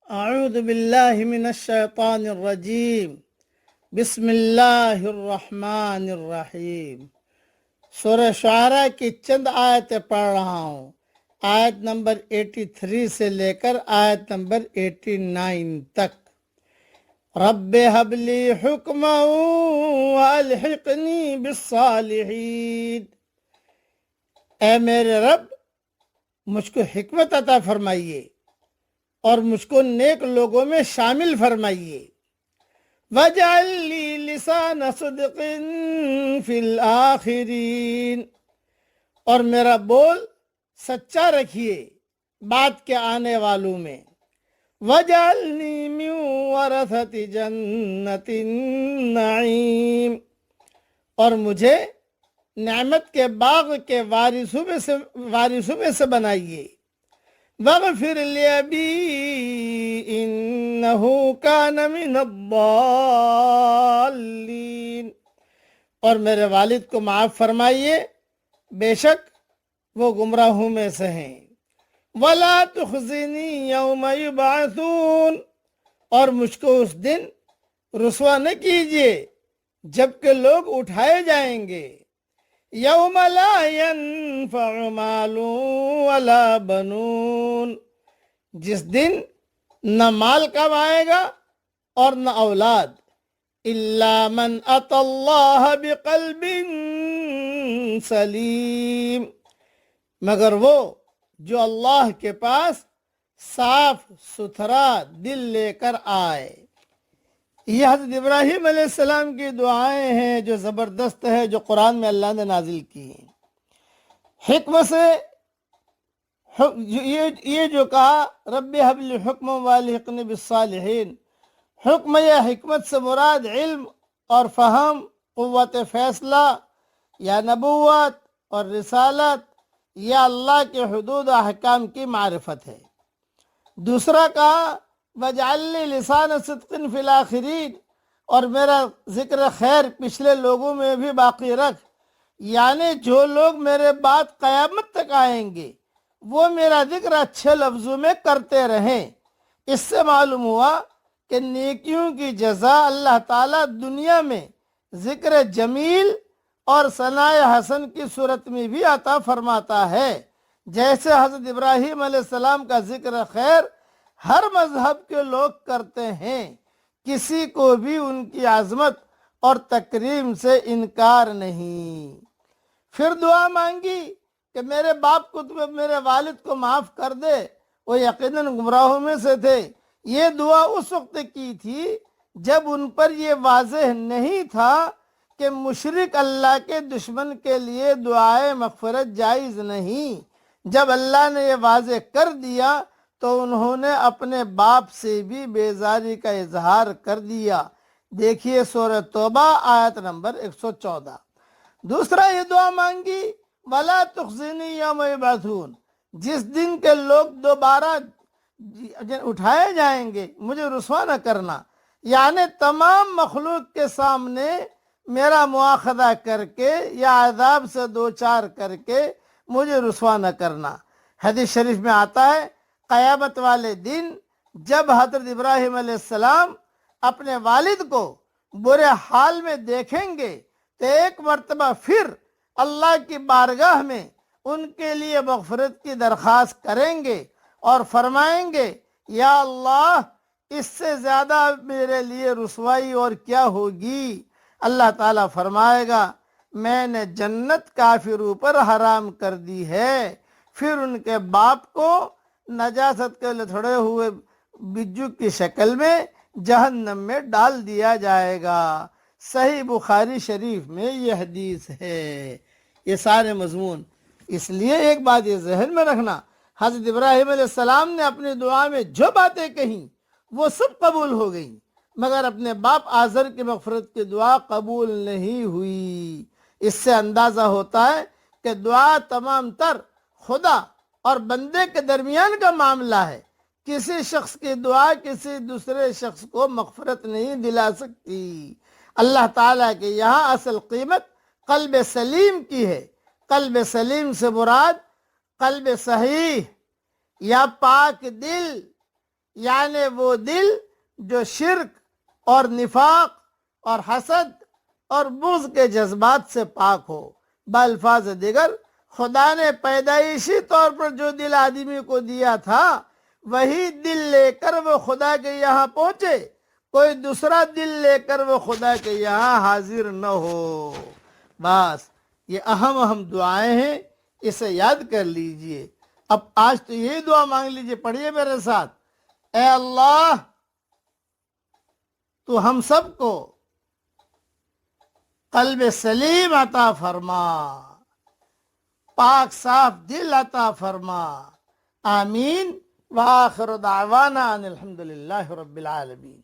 اعوذ باللہ من الشیطان الرجیم بسم اللہ الرحمن الرحیم۔ سورہ شعراء کی چند آیتیں پڑھ رہا ہوں، آیت نمبر 83 سے لے کر آیت نمبر 89 تک۔ رب ہب لی حکما والحقنی بالصالحین، اے میرے رب مجھ کو حکمت عطا فرمائیے اور مجھ کو نیک لوگوں میں شامل فرمائیے۔ وَاجْعَلْ لِي لِسَانَ صِدْقٍ فِي الْآخِرِينَ، اور میرا بول سچا رکھیے بات کے آنے والوں میں۔ وَاجْعَلْنِي مِنْ وَرَثَةِ جَنَّةِ النَّعِيمِ، اور مجھے نعمت کے باغ کے وارثوں میں سے بنائیے۔ وَاغْفِرْ لِأَبِي إِنَّهُ كَانَ مِنَ الضَّالِّينَ، اور میرے والد کو معاف فرمائیے، بے شک وہ گمراہوں میں سے ہیں۔ وَلَا تُخْزِنِي يَوْمَ يُبْعَثُونَ، اور مجھ کو اس دن رسوا نہ کیجیے جبکہ لوگ اٹھائے جائیں گے۔ یوم لا ينفع مال ولا بنون، جس دن نہ مال کام آئے گا اور نہ اولاد، الا من اتى اللہ بقلب سلیم، مگر وہ جو اللہ کے پاس صاف ستھرا دل لے کر آئے۔ یہ حضرت ابراہیم علیہ السلام کی دعائیں ہیں جو زبردست ہے، جو قرآن میں اللہ نے نازل کی ہیں۔ حکمت سے یہ جو کہا رب ہب لی حکما والحقنی بالصالحین، حکم یا حکمت سے مراد علم اور فہم، قوت فیصلہ یا نبوت اور رسالت یا اللہ کے حدود و احکام کی معرفت ہے۔ دوسرا کہا وَاجْعَلْ لِي لِسَانَ صِدْقٍ فِي الْآخِرِينَ، اور میرا ذکر خیر پچھلے لوگوں میں بھی باقی رکھ، یعنی جو لوگ میرے بعد قیامت تک آئیں گے وہ میرا ذکر اچھے لفظوں میں کرتے رہیں۔ اس سے معلوم ہوا کہ نیکیوں کی جزا اللہ تعالیٰ دنیا میں ذکر جمیل اور ثناء حسن کی صورت میں بھی عطا فرماتا ہے، جیسے حضرت ابراہیم علیہ السلام کا ذکر خیر ہر مذہب کے لوگ کرتے ہیں، کسی کو بھی ان کی عظمت اور تکریم سے انکار نہیں۔ پھر دعا مانگی کہ میرے باپ کو میرے والد کو معاف کر دے، وہ یقیناً گمراہوں میں سے تھے۔ یہ دعا اس وقت کی تھی جب ان پر یہ واضح نہیں تھا کہ مشرک اللہ کے دشمن کے لیے دعائے مغفرت جائز نہیں۔ جب اللہ نے یہ واضح کر دیا تو انہوں نے اپنے باپ سے بھی بیزاری کا اظہار کر دیا۔ دیکھیے سورہ توبہ آیت نمبر 114۔ دوسرا یہ دعا مانگی وَلَا تُخْزِنِي يَوْمَ يُبْعَثُونَ، جس دن کے لوگ دوبارہ اٹھائے جائیں گے مجھے رسوا نہ کرنا، یعنی تمام مخلوق کے سامنے میرا مواخذہ کر کے یا عذاب سے دوچار کر کے مجھے رسوا نہ کرنا۔ حدیث شریف میں آتا ہے قیامت والے دن جب حضرت ابراہیم علیہ السلام اپنے والد کو برے حال میں دیکھیں گے تو ایک مرتبہ پھر اللہ کی بارگاہ میں ان کے لیے مغفرت کی درخواست کریں گے اور فرمائیں گے یا اللہ اس سے زیادہ میرے لیے رسوائی اور کیا ہوگی۔ اللہ تعالیٰ فرمائے گا میں نے جنت کافروں پر حرام کر دی ہے، پھر ان کے باپ کو نجاست کے لتھڑے ہوئے بجو کی شکل میں جہنم میں ڈال دیا جائے گا۔ صحیح بخاری شریف میں یہ حدیث ہے۔ یہ سارے مضمون، اس لیے ایک بات یہ ذہن میں رکھنا، حضرت ابراہیم علیہ السلام نے اپنی دعا میں جو باتیں کہیں وہ سب قبول ہو گئیں، مگر اپنے باپ آزر کی مغفرت کی دعا قبول نہیں ہوئی۔ اس سے اندازہ ہوتا ہے کہ دعا تمام تر خدا اور بندے کے درمیان کا معاملہ ہے۔ کسی شخص کی دعا کسی دوسرے شخص کو مغفرت نہیں دلا سکتی۔ اللہ تعالیٰ کے یہاں اصل قیمت قلب سلیم کی ہے۔ قلب سلیم سے مراد قلب صحیح یا پاک دل یعنی وہ دل جو شرک اور نفاق اور حسد اور بغض کے جذبات سے پاک ہو۔ بالفاظ دیگر خدا نے پیدائشی طور پر جو دل آدمی کو دیا تھا وہی دل لے کر وہ خدا کے یہاں پہنچے، کوئی دوسرا دل لے کر وہ خدا کے یہاں حاضر نہ ہو۔ بس یہ اہم دعائیں ہیں، اسے یاد کر لیجئے۔ اب آج تو یہی دعا مانگ لیجئے، پڑھیے میرے ساتھ۔ اے اللہ تو ہم سب کو قلب سلیم عطا فرما، پاک صاف دل عطا فرما، آمین۔ وآخر دعوانا ان الحمدللہ رب العالمین۔